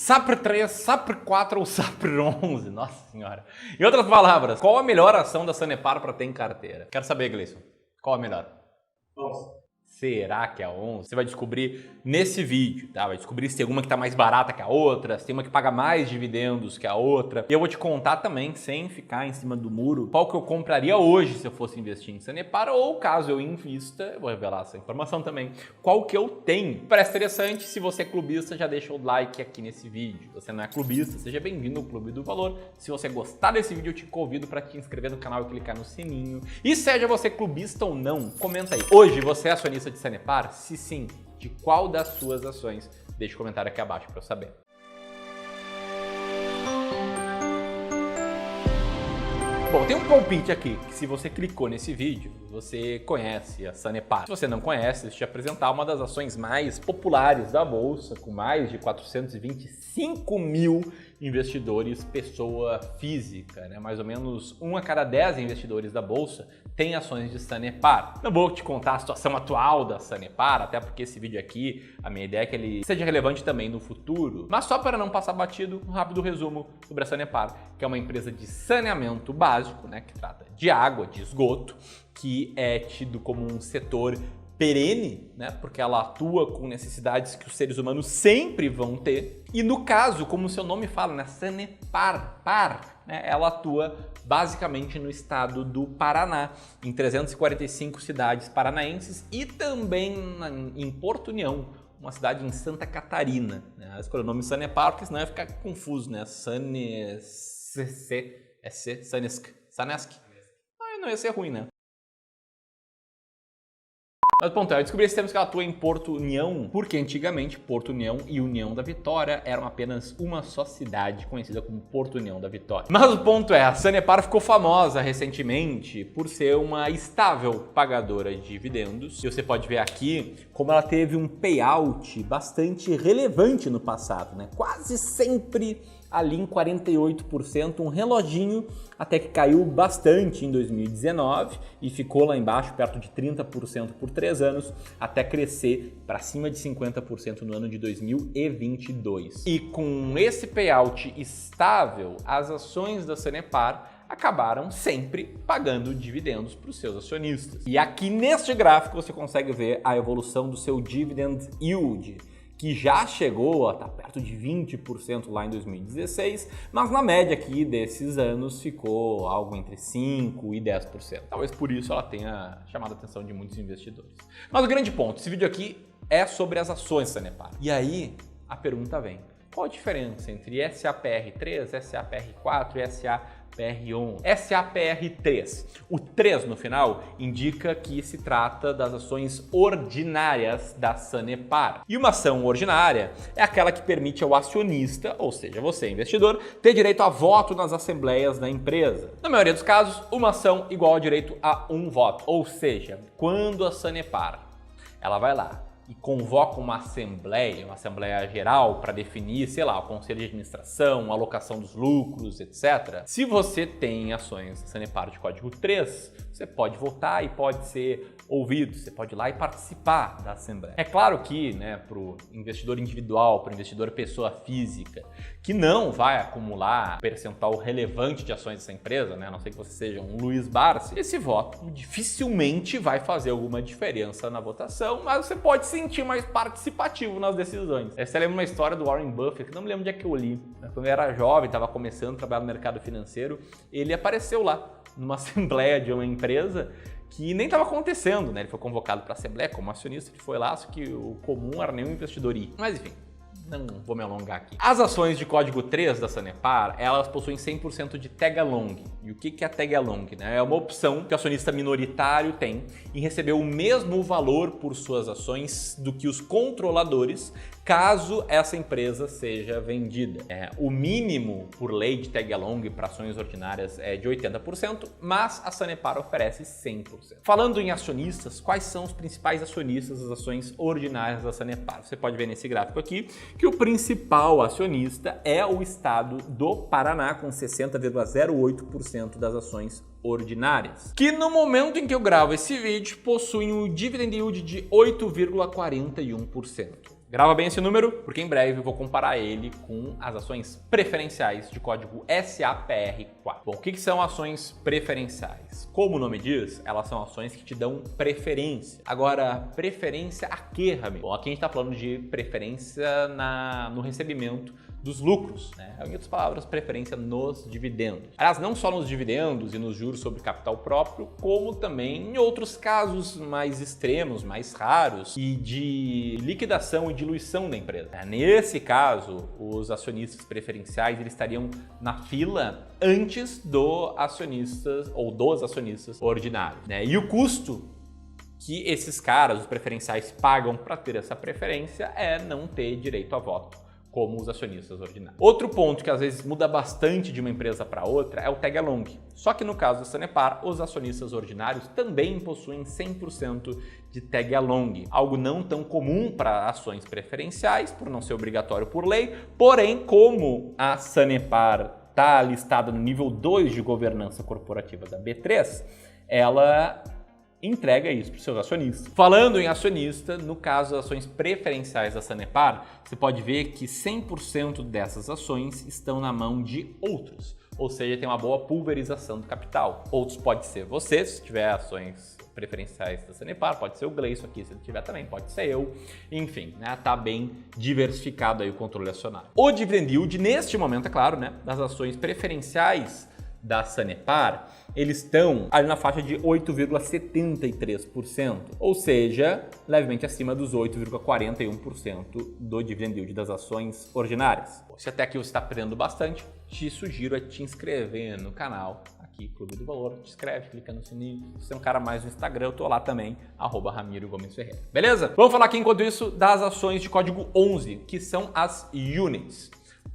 SAPR 3, SAPR 4 ou SAPR 11? Nossa senhora. Em outras palavras, qual a melhor ação da Sanepar para ter em carteira? Quero saber, Gleison. Qual a melhor? 11. Será que é a 11? Você vai descobrir nesse vídeo, tá? Vai descobrir se tem uma que tá mais barata que a outra, se tem uma que paga mais dividendos que a outra. E eu vou te contar também, sem ficar em cima do muro, qual que eu compraria hoje se eu fosse investir em Sanepar, ou caso eu invista, eu vou revelar essa informação também, qual que eu tenho. Parece interessante, se você é clubista, já deixa o like aqui nesse vídeo. Se você não é clubista, seja bem-vindo ao Clube do Valor. Se você gostar desse vídeo, eu te convido para te inscrever no canal e clicar no sininho. E seja você clubista ou não, comenta aí. Hoje você é acionista de Sanepar? Se sim, de qual das suas ações? Deixe um comentário aqui abaixo para eu saber. Bom, tem um palpite aqui, que se você clicou nesse vídeo, você conhece a Sanepar. Se você não conhece, deixa eu te apresentar uma das ações mais populares da Bolsa, com mais de 425 mil investidores, pessoa física, né? Mais ou menos 1 a cada 10 investidores da Bolsa tem ações de Sanepar. Não vou te contar a situação atual da Sanepar, até porque esse vídeo aqui, a minha ideia é que ele seja relevante também no futuro, mas só para não passar batido, um rápido resumo sobre a Sanepar, que é uma empresa de saneamento básico, né? Que trata de água, de esgoto, que é tido como um setor perene, né? Porque ela atua com necessidades que os seres humanos sempre vão ter. E no caso, como o seu nome fala, né? Sanepar, né? Ela atua basicamente no estado do Paraná, em 345 cidades paranaenses e também em Porto União, uma cidade em Santa Catarina. Né? Ela escolheu o nome Sanepar, porque senão ia ficar confuso, né? Sanesc. Não ia ser ruim, né? Mas ponto é, eu descobri esse termo que ela atua em Porto União, porque antigamente Porto União e União da Vitória eram apenas uma só cidade, conhecida como Porto União da Vitória. Mas o ponto é, a Sanepar ficou famosa recentemente por ser uma estável pagadora de dividendos. E você pode ver aqui como ela teve um payout bastante relevante no passado, né? Quase sempre ali em 48%, um reloginho, até que caiu bastante em 2019 e ficou lá embaixo, perto de 30% por 3 anos, até crescer para cima de 50% no ano de 2022. E com esse payout estável, as ações da Sanepar acabaram sempre pagando dividendos para os seus acionistas. E aqui neste gráfico você consegue ver a evolução do seu dividend yield, que já chegou a estar perto de 20% lá em 2016, mas na média aqui desses anos ficou algo entre 5% e 10%. Talvez por isso ela tenha chamado a atenção de muitos investidores. Mas o grande ponto, esse vídeo aqui é sobre as ações Sanepar. E aí a pergunta vem, qual a diferença entre SAPR3, SAPR4 e SAPR11? SAPR3. O 3 no final indica que se trata das ações ordinárias da Sanepar. E uma ação ordinária é aquela que permite ao acionista, ou seja, você investidor, ter direito a voto nas assembleias da empresa. Na maioria dos casos, uma ação igual a direito a um voto. Ou seja, quando a Sanepar ela vai lá e convoca uma assembleia geral para definir, sei lá, o conselho de administração, a alocação dos lucros, etc. Se você tem ações da Sanepar de código 3, você pode votar e pode ser ouvido, você pode ir lá e participar da assembleia. É claro que, né, para o investidor individual, para o investidor pessoa física, que não vai acumular percentual relevante de ações dessa empresa, né, a não ser que você seja um Luiz Barsi, esse voto dificilmente vai fazer alguma diferença na votação, mas você pode se sentir mais participativo nas decisões. Você lembra uma história do Warren Buffett, que não me lembro onde é que eu li. Quando eu era jovem, estava começando a trabalhar no mercado financeiro, ele apareceu lá numa assembleia de uma empresa que nem estava acontecendo, né? Ele foi convocado para a assembleia como acionista, ele foi lá, só que o comum era nenhum investidor ir. Mas enfim, não vou me alongar aqui. As ações de código 3 da Sanepar, elas possuem 100% de tag along. E o que é tag along? Né? É uma opção que o acionista minoritário tem em receber o mesmo valor por suas ações do que os controladores, caso essa empresa seja vendida. O mínimo por lei de tag along para ações ordinárias é de 80%, mas a Sanepar oferece 100%. Falando em acionistas, quais são os principais acionistas das ações ordinárias da Sanepar? Você pode ver nesse gráfico aqui que o principal acionista é o estado do Paraná, com 60,08% das ações ordinárias, que no momento em que eu gravo esse vídeo possuem um dividend yield de 8,41%. Grava bem esse número, porque em breve eu vou comparar ele com as ações preferenciais de código SAPR4. Bom, o que são ações preferenciais? Como o nome diz, elas são ações que te dão preferência. Agora, preferência a quê, Ramiro? Bom, aqui a gente está falando de preferência no recebimento dos lucros, né? Em outras palavras, preferência nos dividendos. Aliás, não só nos dividendos e nos juros sobre capital próprio, como também em outros casos mais extremos, mais raros e de liquidação e diluição da empresa. Nesse caso, os acionistas preferenciais eles estariam na fila antes do acionistas ou dos acionistas ordinários, né? E o custo que esses caras, os preferenciais, pagam para ter essa preferência é não ter direito a voto como os acionistas ordinários. Outro ponto que às vezes muda bastante de uma empresa para outra é o tag along. Só que no caso da Sanepar, os acionistas ordinários também possuem 100% de tag along, algo não tão comum para ações preferenciais, por não ser obrigatório por lei, porém, como a Sanepar está listada no nível 2 de governança corporativa da B3, ela entrega isso para os seus acionistas. Falando em acionista, no caso das ações preferenciais da Sanepar, você pode ver que 100% dessas ações estão na mão de outros, ou seja, tem uma boa pulverização do capital. Outros pode ser você, se tiver ações preferenciais da Sanepar, pode ser o Gleison aqui, se ele tiver também, pode ser eu, enfim, né, tá bem diversificado aí o controle acionário. O dividend yield, neste momento, é claro, né, das ações preferenciais da Sanepar, eles estão ali na faixa de 8,73%, ou seja, levemente acima dos 8,41% do dividend yield das ações ordinárias. Se até aqui você está aprendendo bastante, te sugiro a te inscrever no canal aqui, Clube do Valor, te inscreve, clica no sininho. Se você é um cara mais no Instagram, eu tô lá também, @RamiroGomesFerreira. Beleza? Vamos falar aqui, enquanto isso, das ações de código 11, que são as units.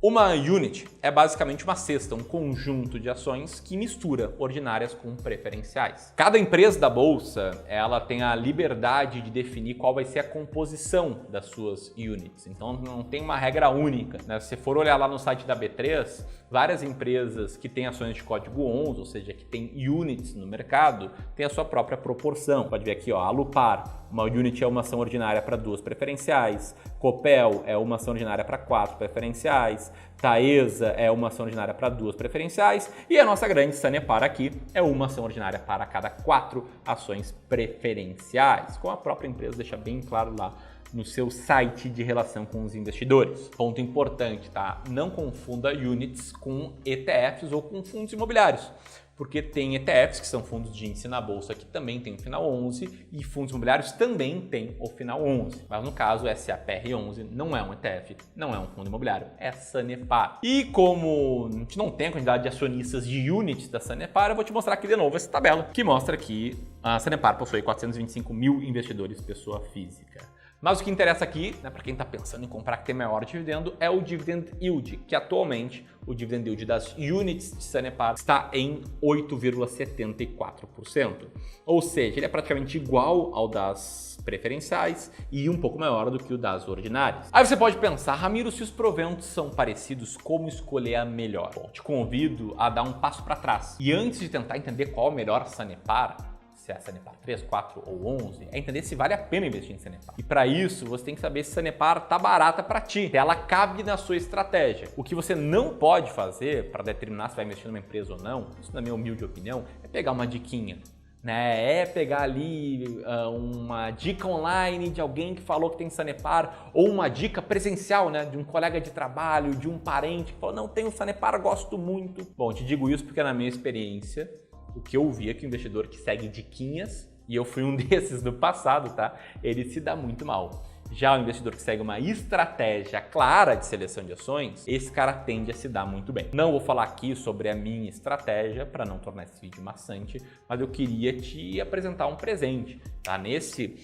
Uma unit é basicamente uma cesta, um conjunto de ações que mistura ordinárias com preferenciais. Cada empresa da bolsa, ela tem a liberdade de definir qual vai ser a composição das suas units. Então não tem uma regra única, né? Se você for olhar lá no site da B3, várias empresas que têm ações de código 11, ou seja, que têm units no mercado, têm a sua própria proporção. Pode ver aqui, ó, a Alupar, uma unit é uma ação ordinária para 2 preferenciais, Copel é uma ação ordinária para 4 preferenciais, Taesa é uma ação ordinária para 2 preferenciais e a nossa grande Sanepar aqui é uma ação ordinária para cada 4 ações preferenciais, como a própria empresa deixa bem claro lá no seu site de relação com os investidores. Ponto importante, tá? Não confunda units com ETFs ou com fundos imobiliários, porque tem ETFs, que são fundos de índice na bolsa, que também tem o final 11, e fundos imobiliários também tem o final 11. Mas no caso, SAPR11 não é um ETF, não é um fundo imobiliário, é Sanepar. E como a gente não tem a quantidade de acionistas de units da Sanepar, eu vou te mostrar aqui de novo essa tabela, que mostra que a Sanepar possui 425 mil investidores pessoa física. Mas o que interessa aqui, né, para quem está pensando em comprar que tem maior dividendo, é o dividend yield, que atualmente o dividend yield das units de Sanepar está em 8,74%. Ou seja, ele é praticamente igual ao das preferenciais e um pouco maior do que o das ordinárias. Aí você pode pensar, Ramiro, se os proventos são parecidos, como escolher a melhor? Bom, te convido a dar um passo para trás. E antes de tentar entender qual a melhor Sanepar, se é a Sanepar 3, 4 ou 11, é entender se vale a pena investir em Sanepar. E para isso, você tem que saber se Sanepar tá barata para ti, se ela cabe na sua estratégia. O que você não pode fazer para determinar se vai investir numa empresa ou não, isso na minha humilde opinião, é pegar uma diquinha, né? É pegar ali uma dica online de alguém que falou que tem Sanepar, ou uma dica presencial, né, de um colega de trabalho, de um parente que falou, não, tenho Sanepar, gosto muito. Bom, te digo isso porque na minha experiência, o que eu vi é que o investidor que segue diquinhas, e eu fui um desses no passado, tá? Ele se dá muito mal. Já o investidor que segue uma estratégia clara de seleção de ações, esse cara tende a se dar muito bem. Não vou falar aqui sobre a minha estratégia para não tornar esse vídeo maçante, mas eu queria te apresentar um presente, tá? Nesse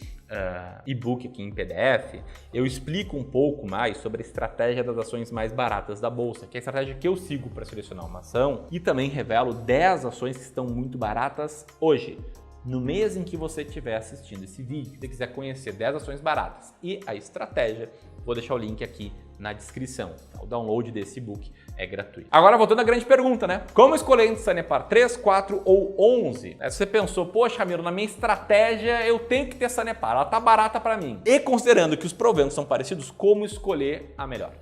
e-book aqui em PDF, eu explico um pouco mais sobre a estratégia das ações mais baratas da bolsa, que é a estratégia que eu sigo para selecionar uma ação, e também revelo 10 ações que estão muito baratas hoje. No mês em que você estiver assistindo esse vídeo, se você quiser conhecer 10 ações baratas e a estratégia, vou deixar o link aqui na descrição. O download desse e-book é gratuito. Agora, voltando à grande pergunta, né? Como escolher entre Sanepar 3, 4 ou 11? Se você pensou, poxa, Ramiro, na minha estratégia eu tenho que ter Sanepar, ela tá barata para mim. E considerando que os proventos são parecidos, como escolher a melhor?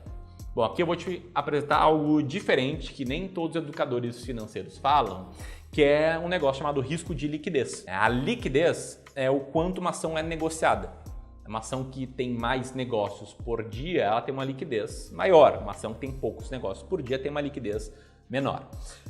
Bom, aqui eu vou te apresentar algo diferente que nem todos os educadores financeiros falam, que é um negócio chamado risco de liquidez. A liquidez é o quanto uma ação é negociada. Uma ação que tem mais negócios por dia, ela tem uma liquidez maior. Uma ação que tem poucos negócios por dia tem uma liquidez menor.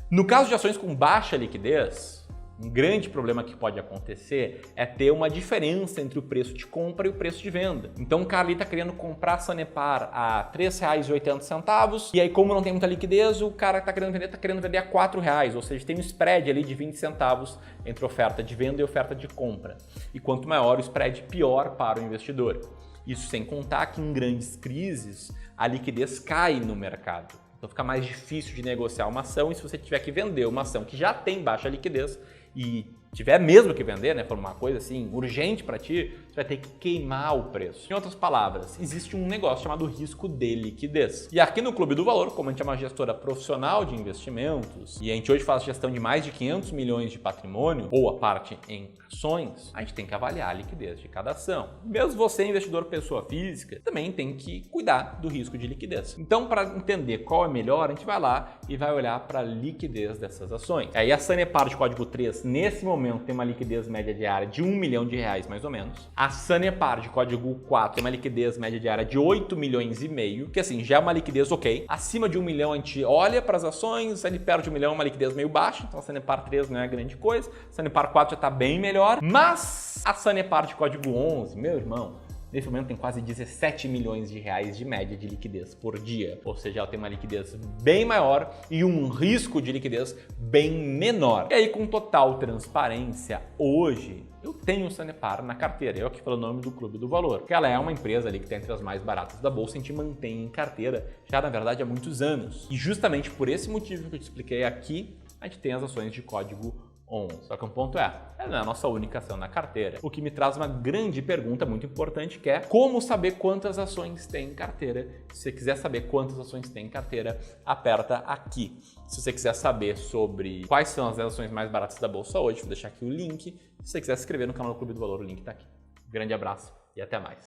No caso de ações com baixa liquidez, um grande problema que pode acontecer é ter uma diferença entre o preço de compra e o preço de venda. Então o cara ali está querendo comprar a Sanepar a R$ 3,80 e aí, como não tem muita liquidez, o cara está querendo vender a R$ 4,00, ou seja, tem um spread ali de 20 centavos entre oferta de venda e oferta de compra. E quanto maior o spread, pior para o investidor. Isso sem contar que em grandes crises a liquidez cai no mercado. Então fica mais difícil de negociar uma ação, e se você tiver que vender uma ação que já tem baixa liquidez e tiver mesmo que vender, né, for uma coisa assim urgente para ti, você vai ter que queimar o preço. Em outras palavras, existe um negócio chamado risco de liquidez. E aqui no Clube do Valor, como a gente é uma gestora profissional de investimentos e a gente hoje faz gestão de mais de 500 milhões de patrimônio, boa parte em ações, a gente tem que avaliar a liquidez de cada ação. Mesmo você, investidor pessoa física, também tem que cuidar do risco de liquidez. Então, para entender qual é melhor, a gente vai lá e vai olhar para a liquidez dessas ações. Aí a Sanepar de código 3, nesse momento, tem uma liquidez média diária de R$ 1 milhão, mais ou menos. A Sanepar de código 4 tem uma liquidez média diária de 8 milhões e meio, que assim, já é uma liquidez ok. Acima de 1 milhão a gente olha para as ações, ali perto de 1 milhão é uma liquidez meio baixa, então a Sanepar 3 não é grande coisa, a Sanepar 4 já está bem melhor, mas a Sanepar de código 11, meu irmão, nesse momento tem quase 17 milhões de reais de média de liquidez por dia. Ou seja, ela tem uma liquidez bem maior e um risco de liquidez bem menor. E aí, com total transparência, hoje eu tenho o Sanepar na carteira. Eu aqui falo o nome do Clube do Valor. Que ela é uma empresa ali que está entre as mais baratas da bolsa e a gente mantém em carteira já, na verdade, há muitos anos. E justamente por esse motivo que eu te expliquei aqui, a gente tem as ações de código 11. Só que um ponto ela não é a nossa única ação na carteira. O que me traz uma grande pergunta muito importante, que é como saber quantas ações tem em carteira. Se você quiser saber quantas ações tem em carteira, aperta aqui. Se você quiser saber sobre quais são as ações mais baratas da bolsa hoje, vou deixar aqui o link. Se você quiser se inscrever no canal do Clube do Valor, o link está aqui. Um grande abraço e até mais.